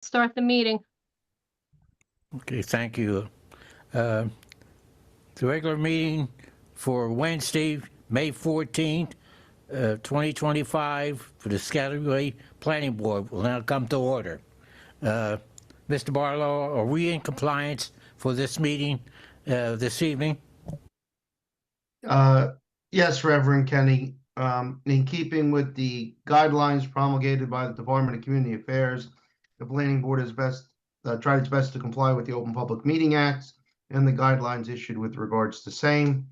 Start the meeting. Okay, thank you. The regular meeting for Wednesday, May 14th, 2025, for the Piscataway Planning Board will now come to order. Mr. Barlow, are we in compliance for this meeting this evening? Yes, Reverend Kenny. In keeping with the guidelines promulgated by the Department of Community Affairs, the Planning Board has tried its best to comply with the Open Public Meeting Act and the guidelines issued with regards to same.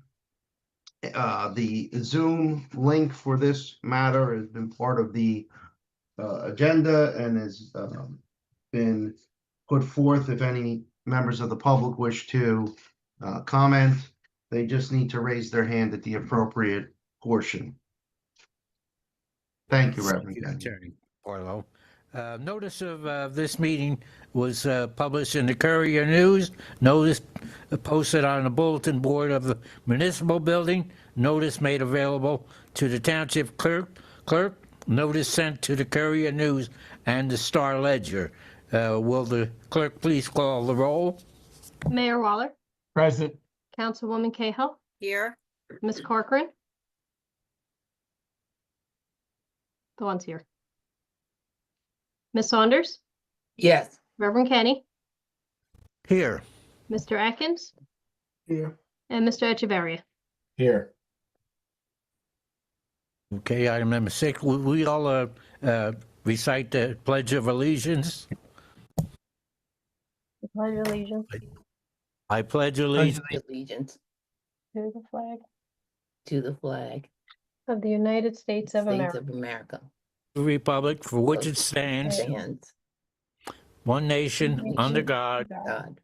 The Zoom link for this matter has been part of the agenda and has been put forth. If any members of the public wish to comment, they just need to raise their hand at the appropriate portion. Thank you, Reverend Kenny. Attorney Barlow. Notice of this meeting was published in the Courier News, notice posted on the bulletin board of the municipal building, notice made available to the township clerk, notice sent to the Courier News and the Star Ledger. Will the clerk please call the roll? Mayor Waller, Present. Councilwoman Cahill, Here. Ms. Corcoran. The one's here. Ms. Saunders, Yes. Reverend Kenny, Here. Mr. Atkins, Here. and Mr. Echeverria. Here. Okay, item number 6, we all recite the Pledge of Allegiance. Pledge allegiance I pledge allegiance Allegiance to the flag to the flag of the United States of States America, of America. to the republic for which it stands, Stands one nation, under God, God,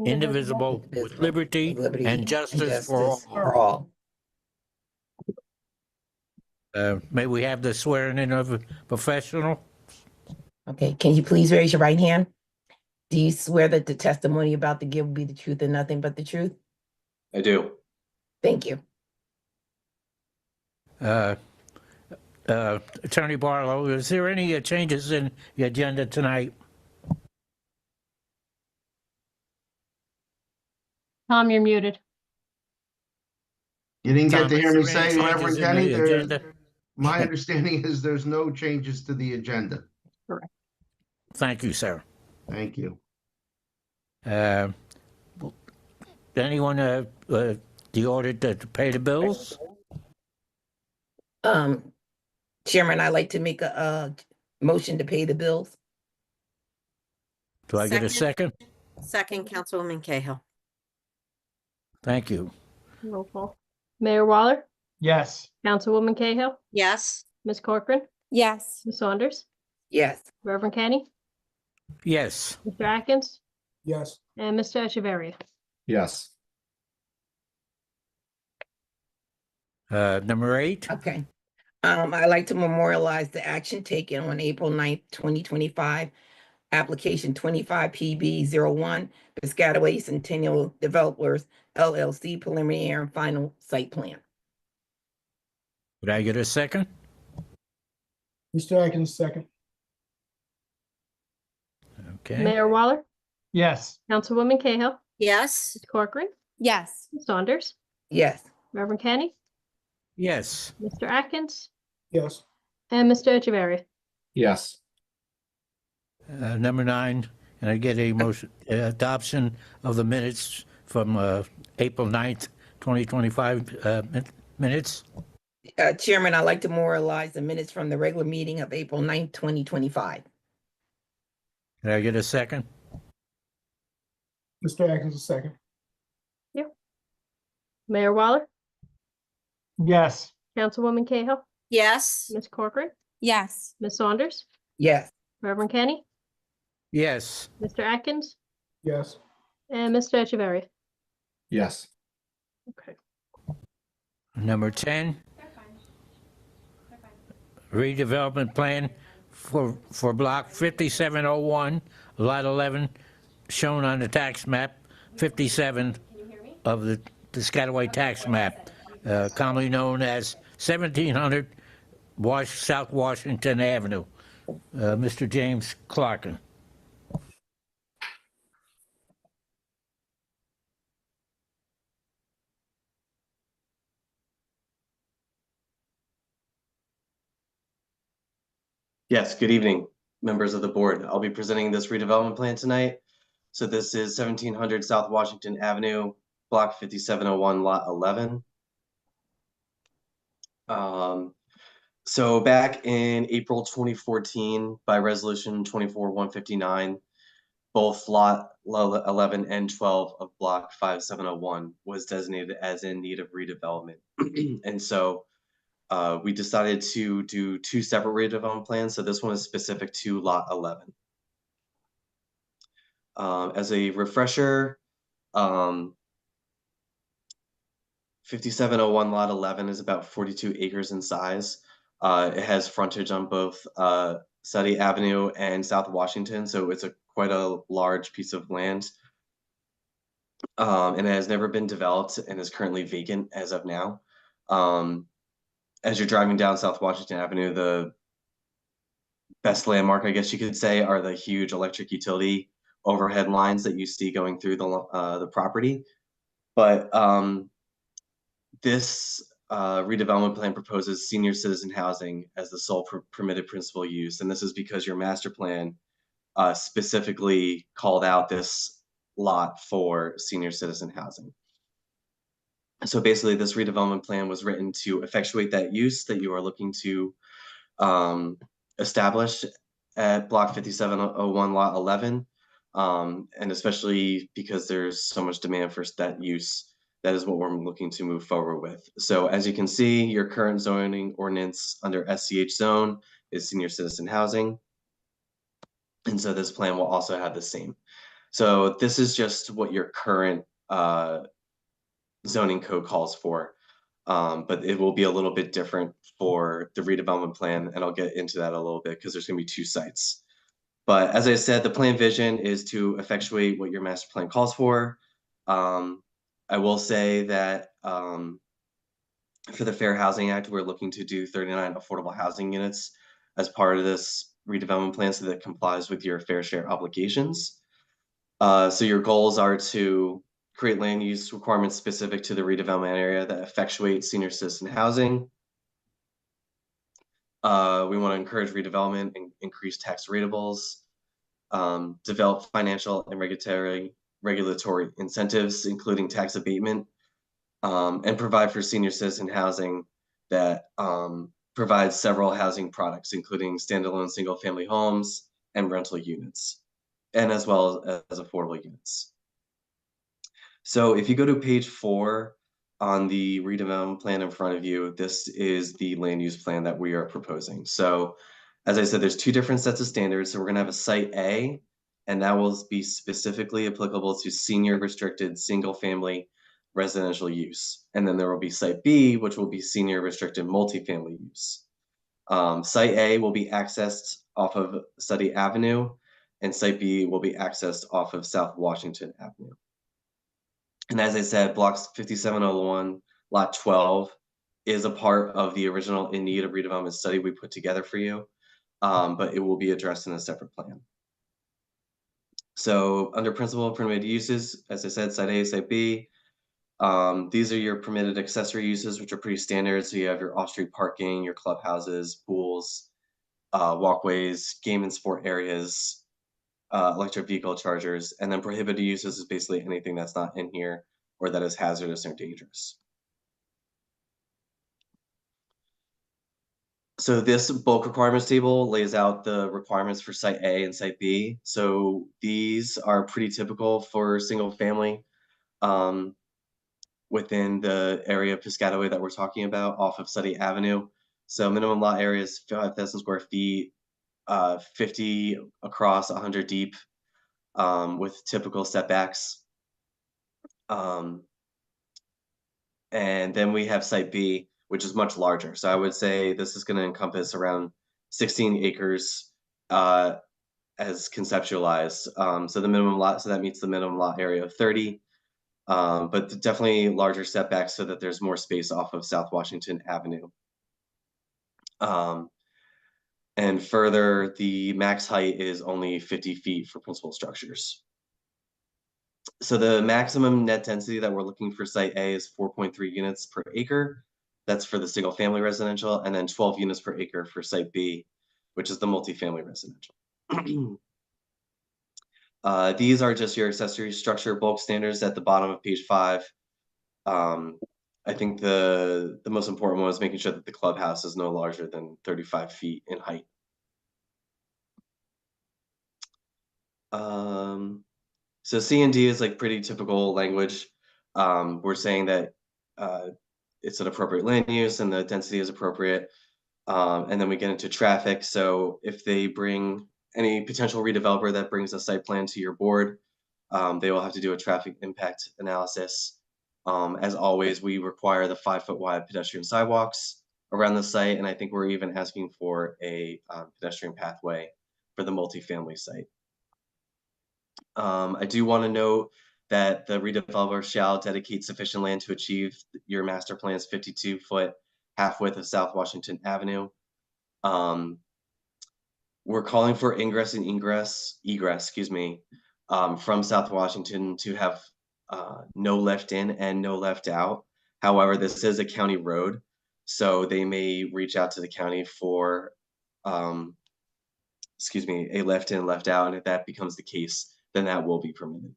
indivisible, with liberty liberty, and justice for all. for all. May we have the swearing in of a professional? Okay, can you please raise your right hand? Do you swear that the testimony about to give will be the truth and nothing but the truth? I do. Thank you. Attorney Barlow, is there any changes in the agenda tonight? Tom, you're muted. You didn't get Tom, to hear me is there any say, changes Reverend in Kenny, the agenda? my understanding is there's no changes to the agenda. Thank you, sir. Thank you. Anyone the order to pay the bills? Chairman, I'd like to make a motion to pay the bills. Do I get a second? Second, Councilwoman Cahill. Thank you. Roll call. Mayor Waller, Yes. Councilwoman Cahill, Yes. Ms. Corcoran, Yes. Ms. Saunders, Yes. Reverend Kenny, Yes. Mr. Atkins, Yes. and Mr. Echeverria. Yes. Number 8. Okay. I'd like to memorialize the action taken on April 9th, 2025, application 25PB01, Piscataway Centennial Developers LLC preliminary and final site plan. Would I get a second? Mr. Atkins, second. Okay. Mayor Waller, Yes. Councilwoman Cahill, Yes. Ms. Corcoran, Yes. Ms. Saunders, Yes. Reverend Kenny, Yes. Mr. Atkins, Yes. and Mr. Echeverria. Yes. Number 9, and I get a motion, adoption of the minutes from April 9th, 2025 minutes. Chairman, I'd like to memorialize the minutes from the regular meeting of April 9th, 2025. Can I get a second? Mr. Atkins, second. Mayor Waller, Yes. Councilwoman Cahill, Yes. Ms. Corcoran, Yes. Ms. Saunders, Yes. Reverend Kenny, Yes. Mr. Atkins, Yes. and Mr. Echeverria. Yes. Okay. Number 10. Redevelopment plan for block 5701, lot 11, shown on the tax map 57 of the Piscataway tax map, commonly known as 1700 South Washington Avenue. Mr. James Clarkin. Yes, good evening, members of the board. I'll be presenting this redevelopment plan tonight. So this is 1700 South Washington Avenue, block 5701, lot 11. So back in April 2014, by resolution 24-159, both lot 11 and 12 of block 5701 was designated as in need of redevelopment. And so we decided to do two separate redevelopment plans. So this one is specific to lot 11. As a refresher, 5701 lot 11 is about 42 acres in size. It has frontage on both Suddy Avenue and South Washington, so it's quite a large piece of land. And it has never been developed and is currently vacant as of now. As you're driving down South Washington Avenue, the best landmark, I guess you could say, are the huge electric utility overhead lines that you see going through the property. But this redevelopment plan proposes senior citizen housing as the sole permitted principal use. And this is because your master plan specifically called out this lot for senior citizen housing. So basically this redevelopment plan was written to effectuate that use that you are looking to establish at block 5701 lot 11. And especially because there's so much demand for that use, that is what we're looking to move forward with. So as you can see, your current zoning ordinance under SCH zone is senior citizen housing. And so this plan will also have the same. So this is just what your current zoning code calls for, but it will be a little bit different for the redevelopment plan, and I'll get into that a little bit because there's going to be two sites. But as I said, the plan vision is to effectuate what your master plan calls for. I will say that for the Fair Housing Act, we're looking to do 39 affordable housing units as part of this redevelopment plan so that it complies with your fair share obligations. So your goals are to create land use requirements specific to the redevelopment area that effectuate senior citizen housing. We want to encourage redevelopment and increase tax rateables, develop financial and regulatory incentives, including tax abatement, and provide for senior citizen housing that provides several housing products, including standalone single-family homes and rental units, and as well as affordable units. So if you go to page 4 on the redevelopment plan in front of you, this is the land use plan that we are proposing. So as I said, there's two different sets of standards. So we're gonna have a site A, and that will be specifically applicable to senior restricted single family residential use. And then there will be site B, which will be senior restricted multifamily use. Site A will be accessed off of Suddy Avenue, and site B will be accessed off of South Washington Avenue. And as I said, blocks 5701, lot 12 is a part of the original in need of redevelopment study we put together for you, but it will be addressed in a separate plan. So under principal permitted uses, as I said, site A, site B, these are your permitted accessory uses, which are pretty standard. So you have your off-street parking, your clubhouses, pools, walkways, game and sport areas, electric vehicle chargers, and then prohibited uses is basically anything that's not in here or that is hazardous or dangerous. So this bulk requirements table lays out the requirements for site A and site B. So these are pretty typical for single family within the area of Piscataway that we're talking about off of Suddy Avenue. So minimum lot area is 5,000 square feet, 50 across, 100 deep, with typical setbacks. And then we have site B, which is much larger. So I would say this is going to encompass around 16 acres as conceptualized. So the minimum lot, so that meets the minimum lot area of 30, but definitely larger setbacks so that there's more space off of South Washington Avenue. And further, the max height is only 50 feet for principal structures. So the maximum net density that we're looking for site A is 4.3 units per acre. That's for the single family residential, and then 12 units per acre for site B. which is the multifamily residential. These are just your accessory structure bulk standards at the bottom of page 5. I think the most important one is making sure that the clubhouse is no larger than 35 feet in height. So C and D is like pretty typical language. We're saying that it's an appropriate land use and the density is appropriate. And then we get into traffic. So if they bring any potential redeveloper that brings a site plan to your board, they will have to do a traffic impact analysis. As always, we require the 5-foot wide pedestrian sidewalks around the site. And I think we're even asking for a pedestrian pathway for the multifamily site. I do want to note that the redeveloper shall dedicate sufficient land to achieve your master plan's 52-foot half width of South Washington Avenue. We're calling for egress, excuse me, from South Washington to have no left in and no left out. However, this is a county road, so they may reach out to the county for, excuse me, a left in, left out, and if that becomes the case, then that will be permitted.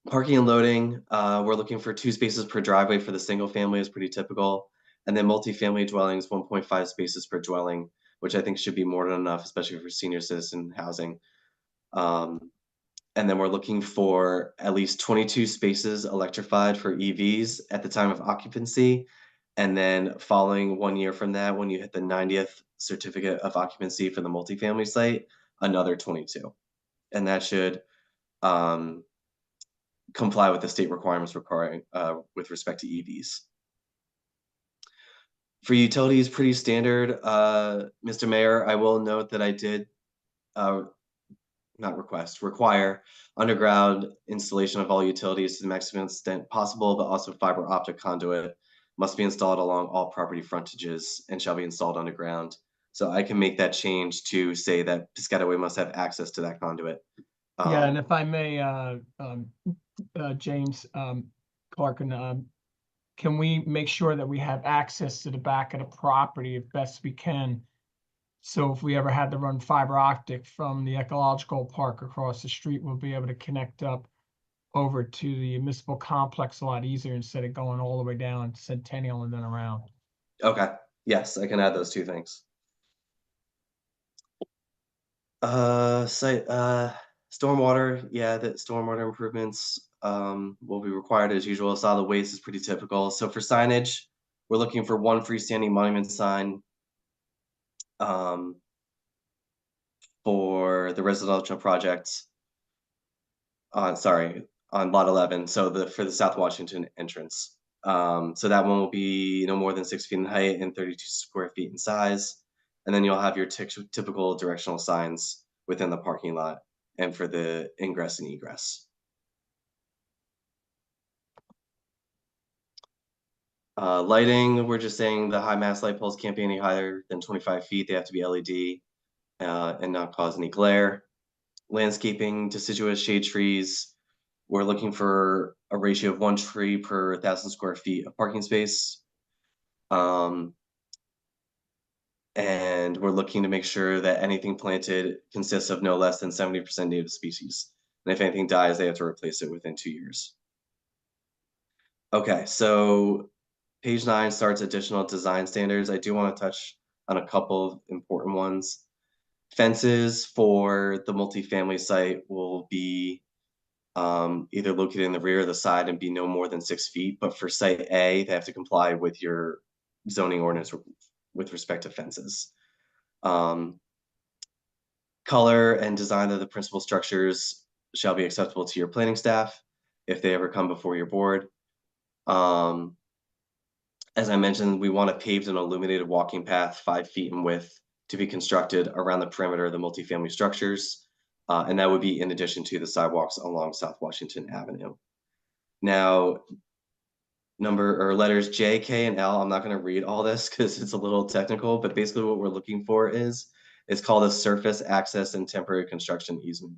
Parking and loading, we're looking for 2 spaces per driveway for the single family is pretty typical. And then multifamily dwellings, 1.5 spaces per dwelling, which I think should be more than enough, especially for senior citizen housing. And then we're looking for at least 22 spaces electrified for EVs at the time of occupancy. And then following 1 year from that, when you hit the 90th certificate of occupancy for the multifamily site, another 22. And that should comply with the state requirements requiring with respect to EVs. For utilities, pretty standard. Mr. Mayor, I will note that I did require underground installation of all utilities to the maximum extent possible, but also fiber optic conduit must be installed along all property frontages and shall be installed underground. So I can make that change to say that Piscataway must have access to that conduit. Yeah, and if I may, James, Clark, and can we make sure that we have access to the back of the property as best we can? So if we ever had to run fiber optic from the ecological park across the street, we'll be able to connect up over to the municipal complex a lot easier instead of going all the way down Centennial and then around. Okay, yes, I can add those 2 things. Stormwater, yeah, the stormwater improvements will be required as usual. Solid waste is pretty typical. So for signage, we're looking for 1 freestanding monument sign for the residential projects. On lot 11. So for the South Washington entrance. So that one will be no more than 6 feet in height and 32 square feet in size. And then you'll have your typical directional signs within the parking lot and for the ingress and egress. Lighting, we're just saying the high mast light poles can't be any higher than 25 feet. They have to be LED and not cause any glare. Landscaping, deciduous shade trees. We're looking for a ratio of 1 tree per 1,000 square feet of parking space. And we're looking to make sure that anything planted consists of no less than 70% native species. And if anything dies, they have to replace it within 2 years. Okay, so page 9 starts additional design standards. I do want to touch on a couple of important ones. Fences for the multifamily site will be either located in the rear or the side and be no more than 6 feet. But for site A, they have to comply with your zoning ordinance with respect to fences. Color and design of the principal structures shall be acceptable to your planning staff if they ever come before your board. As I mentioned, we want a paved and illuminated walking path 5 feet in width to be constructed around the perimeter of the multifamily structures. And that would be in addition to the sidewalks along South Washington Avenue. Now, letters J, K, and L, I'm not going to read all this because it's a little technical, but basically what we're looking for is called a surface access and temporary construction easement.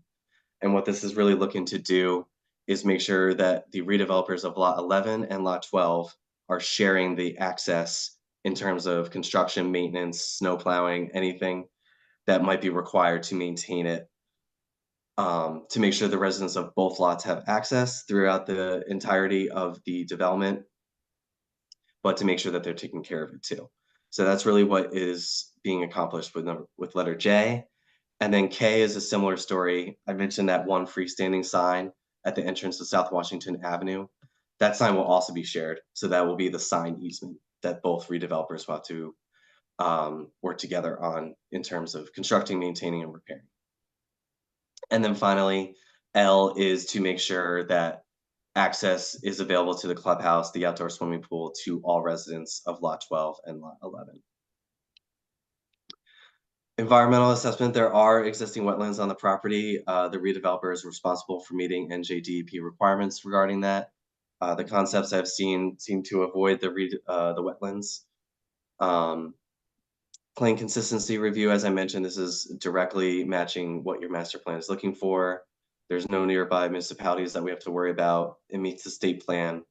And what this is really looking to do is make sure that the redevelopers of lot 11 and lot 12 are sharing the access in terms of construction, maintenance, snow plowing, anything that might be required to maintain it, to make sure the residents of both lots have access throughout the entirety of the development, but to make sure that they're taking care of it too. So that's really what is being accomplished with letter J. And then K is a similar story. I mentioned that one freestanding sign at the entrance to South Washington Avenue. That sign will also be shared. So that will be the sign easement that both redevelopers will have to work together on in terms of constructing, maintaining, and repairing. And then finally, L is to make sure that access is available to the clubhouse, the outdoor swimming pool, to all residents of Lot 12 and Lot 11. Environmental assessment, there are existing wetlands on the property. The redeveloper is responsible for meeting NJDEP requirements regarding that. The concepts I've seen seem to avoid the wetlands. Plan consistency review, as I mentioned, this is directly matching what your master plan is looking for. There's no nearby municipalities that we have to worry about. It meets the state plan.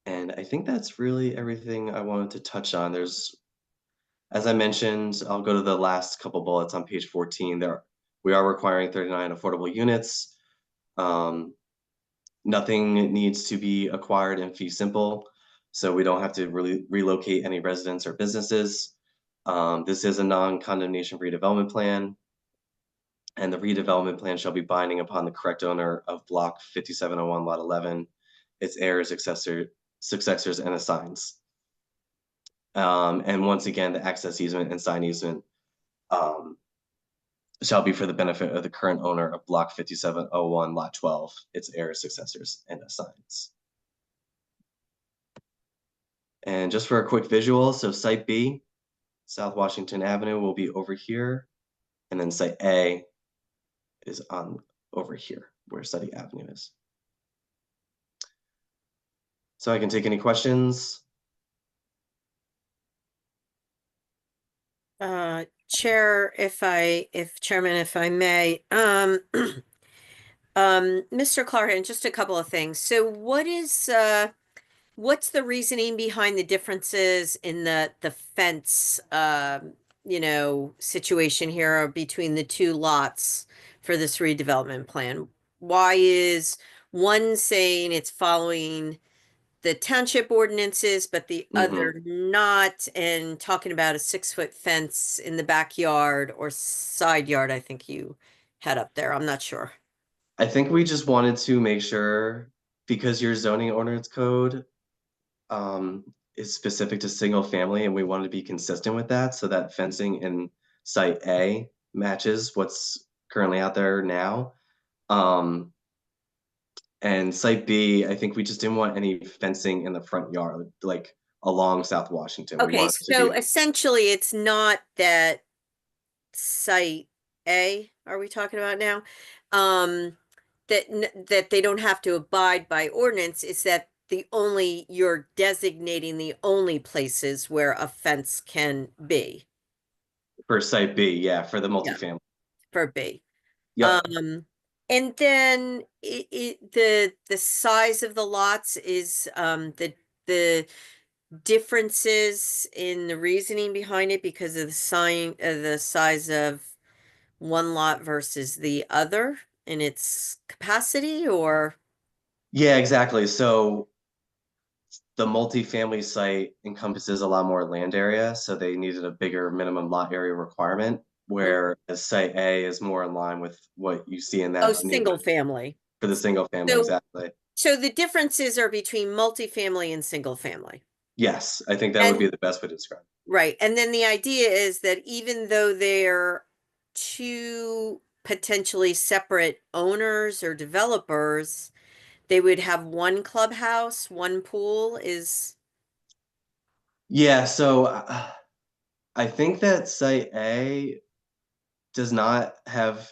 And I think that's really everything I wanted to touch on. There's, as I mentioned, I'll go to the last couple bullets on page 14. We are requiring 39 affordable units. Nothing needs to be acquired in fee simple, so we don't have to really relocate any residents or businesses. This is a non-condemnation redevelopment plan, and the redevelopment plan shall be binding upon the correct owner of block 5701 lot 11, its heirs, successors, and assigns. And once again, the access easement and sign easement shall be for the benefit of the current owner of block 5701 lot 12, its heirs, successors, and assigns. And just for a quick visual, so site B, South Washington Avenue, will be over here, and then site A is on over here where Study Avenue is. So I can take any questions. Chairman, if I may, Mr. Clark, just a couple of things. So what's the reasoning behind the differences in the fence, situation here between the two lots for this redevelopment plan? Why is one saying it's following the township ordinances, but the other not, and talking about a 6-foot fence in the backyard or side yard, I think you had up there. I'm not sure. I think we just wanted to make sure, because your zoning ordinance code is specific to single family, and we wanted to be consistent with that, so that fencing in site A matches what's currently out there now. And site B, I think we just didn't want any fencing in the front yard, like along South Washington. Okay, so essentially it's not that site A, are we talking about now? That they don't have to abide by ordinance, is that you're designating the only places where a fence can be. For site B, yeah, for the multifamily. For B. Yep. And then the size of the lots is the differences in the reasoning behind it because of the size of one lot versus the other in its capacity, or? Yeah, exactly. So the multifamily site encompasses a lot more land area, so they needed a bigger minimum lot area requirement, whereas site A is more in line with what you see in that. Oh, single family. For the single family, exactly. So the differences are between multifamily and single family. Yes, I think that would be the best way to describe it. Right. And then the idea is that even though they're two potentially separate owners or developers, they would have one clubhouse, one pool is. Yeah, so I think that site A does not have,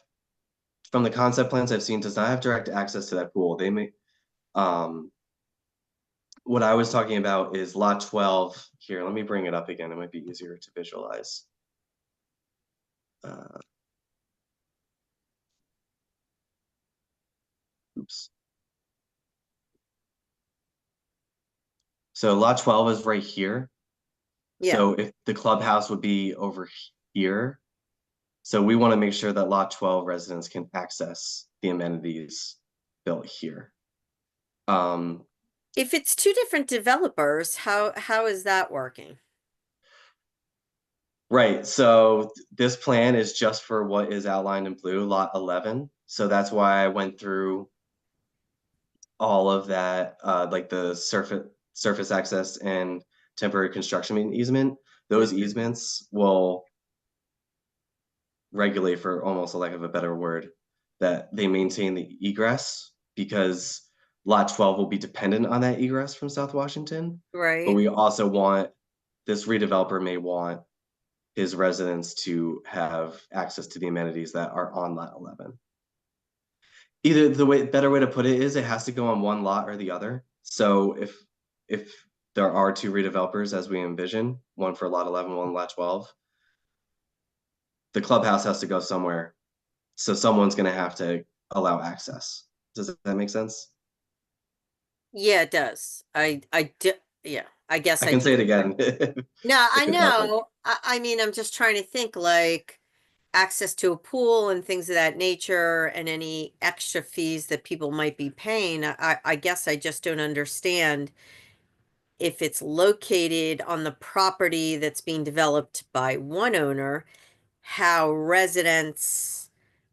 from the concept plans I've seen, does not have direct access to that pool. They may, what I was talking about is lot 12 here. Let me bring it up again. It might be easier to visualize. Oops. So lot 12 is right here. Yeah, So if the clubhouse would be over here. So we want to make sure that lot 12 residents can access the amenities built here. if it's two different developers, how is that working? Right, so this plan is just for what is outlined in blue, lot 11. So that's why I went through all of that, like the surface access and temporary construction easement. Those easements will regulate, for almost a lack of a better word, that they maintain the egress, because lot 12 will be dependent on that egress from South Washington. But Right? we also want, this redeveloper may want his residents to have access to the amenities that are on lot 11. Either better way to put it is it has to go on one lot or the other. So if there are two redevelopers as we envision, one for lot 11, one lot 12, the clubhouse has to go somewhere. So someone's going to have to allow access. Does that make sense? Yeah, it does. Yeah, I guess I can say it again. No, I if it's helpful. know. I mean, I'm just trying to think like access to a pool and things of that nature and any extra fees that people might be paying. I guess I just don't understand if it's located on the property that's being developed by one owner, how residents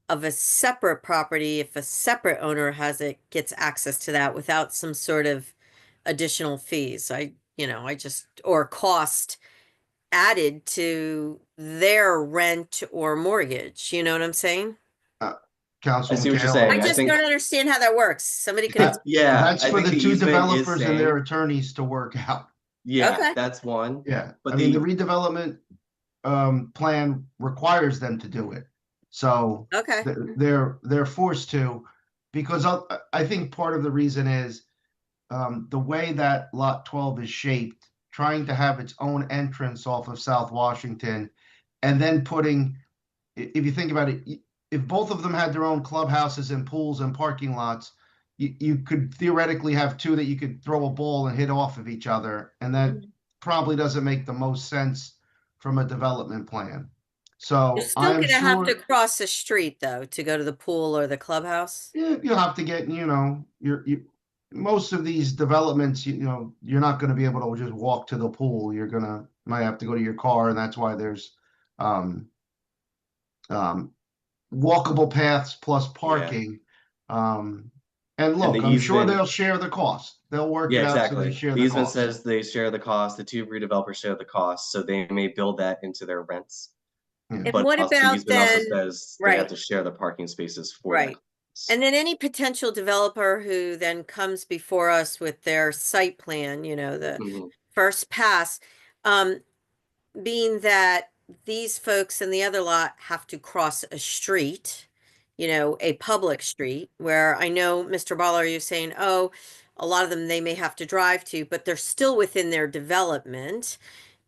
of a separate property, if a separate owner has it, gets access to that without some sort of additional fees. I just, or cost added to their rent or mortgage. You know what I'm saying? I Councilman see what you're Kale, saying. I I just think, don't understand how that works. Somebody could. That- yeah, that's I for think the the two easement is developers and their saying, attorneys to work out. yeah, Okay. that's one. Yeah, But I mean, the redevelopment plan requires them to do it. So Okay. they're forced to, because I think part of the reason is the way that lot 12 is shaped, trying to have its own entrance off of South Washington, and then putting, if you think about it, if both of them had their own clubhouses and pools and parking lots, you could theoretically have two that you could throw a ball and hit off of each other, and that probably doesn't make the most sense from a development plan. You're So still I am gonna have to sure cross the street though to go to the pool or the clubhouse. you'll have to get, most of these developments, you're not going to be able to just walk to the pool. Might have to go to your car, and that's why there's um, walkable paths plus parking. And And look, the I'm sure easement, they'll share the cost. They'll work yeah, it out so they exactly. share The the easement cost. says they share the cost, the two redevelopers share the cost, so they may build that into their rents. Yeah. And But what also, the about easement also then, says they have right, to share the parking spaces for that. right. And then any potential developer who then comes before us with their site plan, the Mhm. first pass, being that these folks in the other lot have to cross a street, a public street, where I know, Mr. Baller, you're saying, oh, a lot of them they may have to drive to, but they're still within their development.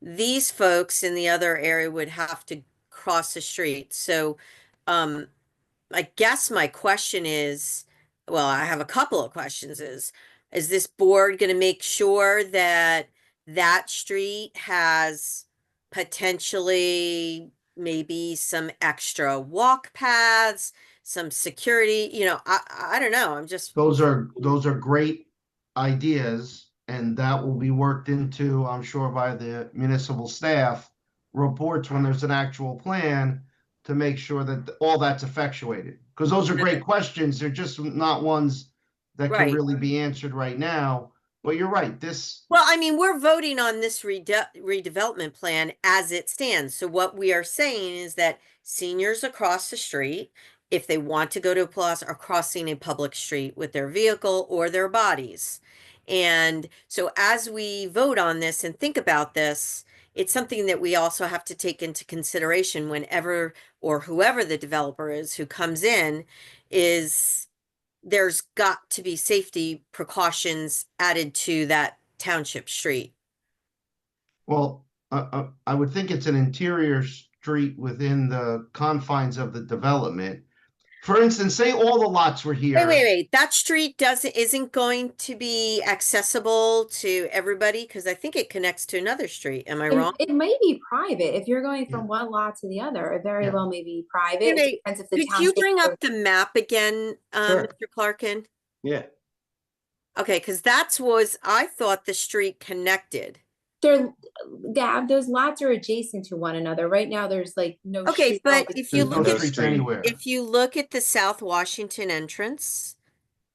These folks in the other area would have to cross the street. So, I guess my question is, well, I have a couple of questions is this board going to make sure that that street has potentially maybe some extra walk paths, some security, I don't know. I'm just, Those are great ideas, and that will be worked into, I'm sure, by the municipal staff reports when there's an actual plan to make sure that all that's effectuated. Because those are great questions. They're just not ones that can right. really be answered right now. But you're right, Well, I mean, we're voting on this redevelopment plan as it stands. So what we are saying is that seniors across the street, if they want to go to a plaza, are crossing a public street with their vehicle or their bodies. And so as we vote on this and think about this, it's something that we also have to take into consideration whenever or whoever the developer is who comes in, is there's got to be safety precautions added to that township street. well, I would think it's an interior street within the confines of the development. for instance, say all the lots were here. Wait. That street isn't going to be accessible to everybody because I think it connects to another street. Am I wrong? It may be private. If you're going from Yeah. one lot to the other, it very Yeah. well may be private. Wait, It depends if the Could town you takes bring the- up the map again, Sure. Mr. Clarkin? Yeah. Okay, because I thought the street connected. Those lots are adjacent to one another. Right now, there's like no. Okay, street but between if you There's no look at, streets street. anywhere. if you look at the South Washington entrance,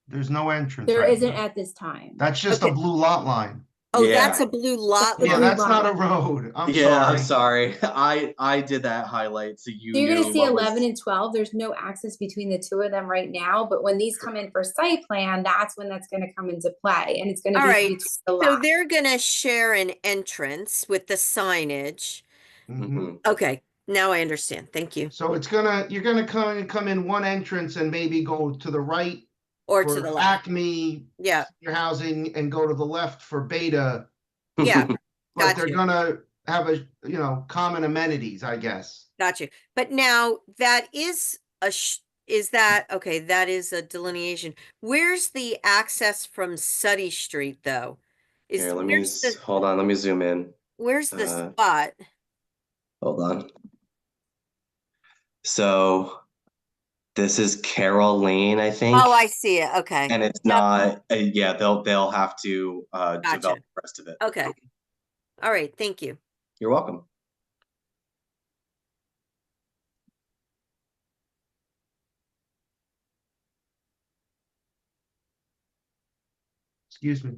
There's no entrance. There right isn't now. at this time. That's just Okay. a blue lot line. oh, Yeah. that's a blue lot Yeah, Yeah, line. that's not a lot. road. I'm Yeah, I'm sorry. sorry. I did that highlight so you So you're knew gonna see what was- 11 and 12. There's no access between the two of them right now, but when these come in for site plan, that's when that's gonna come into play, and it's gonna All be right, between the so lots. they're gonna share an entrance with the signage. Mhm. Mhm. Okay, now I understand. Thank you. So you're gonna come in one entrance and maybe go to the right Or for to the left. Acme, Yeah, your housing, and go to the left for Beta. yeah, But they're Gotcha. gonna have common amenities, I guess. got you. But now that is that is a delineation. Where's the access from Suddy Street though? Here, let me Where's the hold on. Let me zoom in. where's the uh, spot? Hold on. So this is Carroll Lane, I think. Oh, I see it. Okay. And it's Yep. not. Yeah, they'll have to develop Gotcha. the rest of it. Okay. All right, thank you. You're welcome. Excuse me.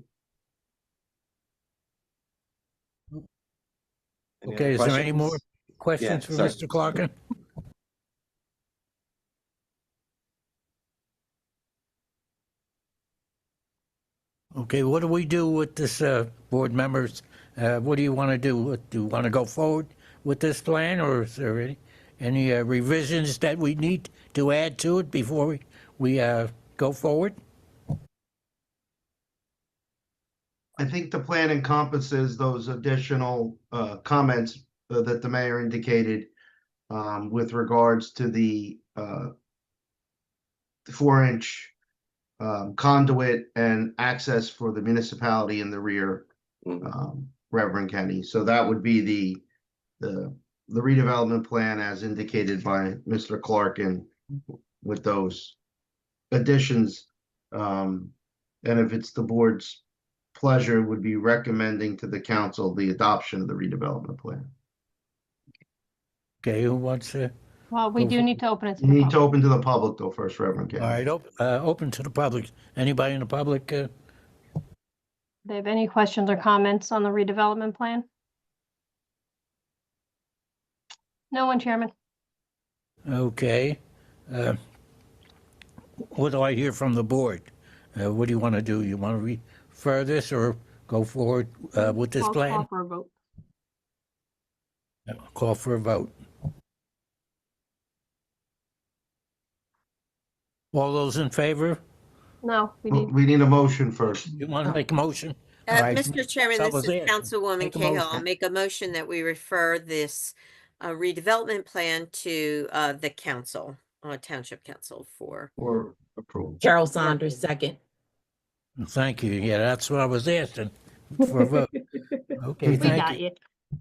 Any Okay, other is there any more questions? questions for sorry. Mr. Clarkin? Okay, what do we do with this, board members? What do you want to do? Do you want to go forward with this plan, or is there any revisions that we need to add to it before we go forward? I think the plan encompasses those additional comments that the mayor indicated with regards to the 4-inch conduit and access for the municipality in the rear, Mhm. Reverend Kenny. So that would be the redevelopment plan as indicated by Mr. Clarkin with those additions. And if it's the board's pleasure, would be recommending to the council the adoption of the redevelopment plan. Okay, who wants to? Well, we Go do for need to open it to You the need to public. open to the public though first, Reverend Kenny. All right, open to the public. Anybody in the public? They have any questions or comments on the redevelopment plan? No one, Chairman. Okay. What do I hear from the board? What do you want to do? You want to refer this or go forward with this Call plan? for a vote. Call for a vote. All those in favor? No, we Well, need, we need a motion first. You want to make a motion? All right. Mr. Chairman, So this was is it. Councilwoman Make a Cahill. motion. I'll make a motion that we refer this redevelopment plan to the council, township council for. Or approval. Carol Saunders, second. Thank you. Yeah, that's what I was asking for a vote. Okay, we thank got you.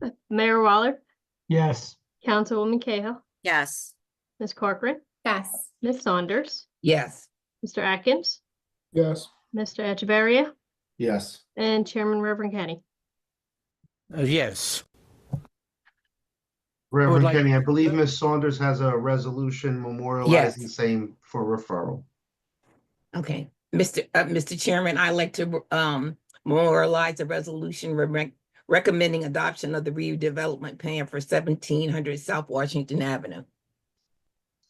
you. Mayor Waller, Yes. Councilwoman Cahill, Yes. Ms. Corcoran, Yes. Ms. Saunders, Yes. Mr. Atkins, Yes. Mr. Echeverria, Yes. and Chairman Reverend Kenny. Yes. Reverend like- Kenny, I believe Ms. Saunders has a resolution memorializing same for referral. Okay, Mr. Chairman, I'd like to memorialize a resolution recommending adoption of the redevelopment plan for 1700 South Washington Avenue.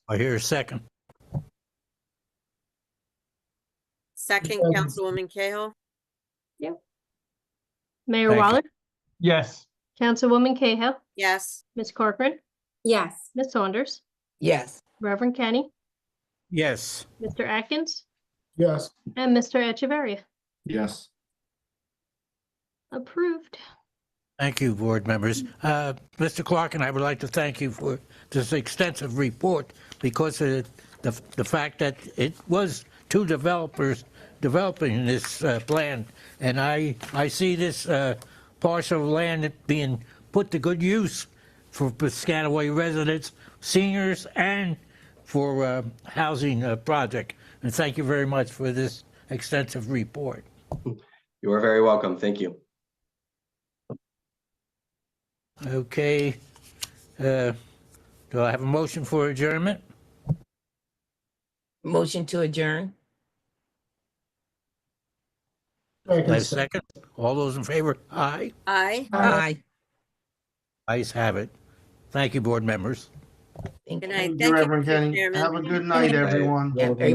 I hear a second. Second, Councilwoman Cahill. Mayor Thank you. Waller, Yes. Councilwoman Cahill, Yes. Ms. Corcoran, Yes. Ms. Saunders, Yes. Reverend Kenny, Yes. Mr. Atkins, Yes. and Mr. Echeverria. Yes. Approved. Thank you, board members. Mr. Clark, and I would like to thank you for this extensive report because the fact that it was two developers developing this plan, and I see this parcel of land being put to good use for Piscataway residents, seniors, and for housing project. And thank you very much for this extensive report. You are very welcome. Thank you. Okay. Do I have a motion for adjournment? Motion to adjourn. Do I have a second? All those in favor? Aye. Aye. Aye. Ayes have it. Thank you, board members. Thank Good you. night. Thank Thank you, you, Reverend Mr. Kenny. Chairman. Have a good night, everyone. Yeah, everybody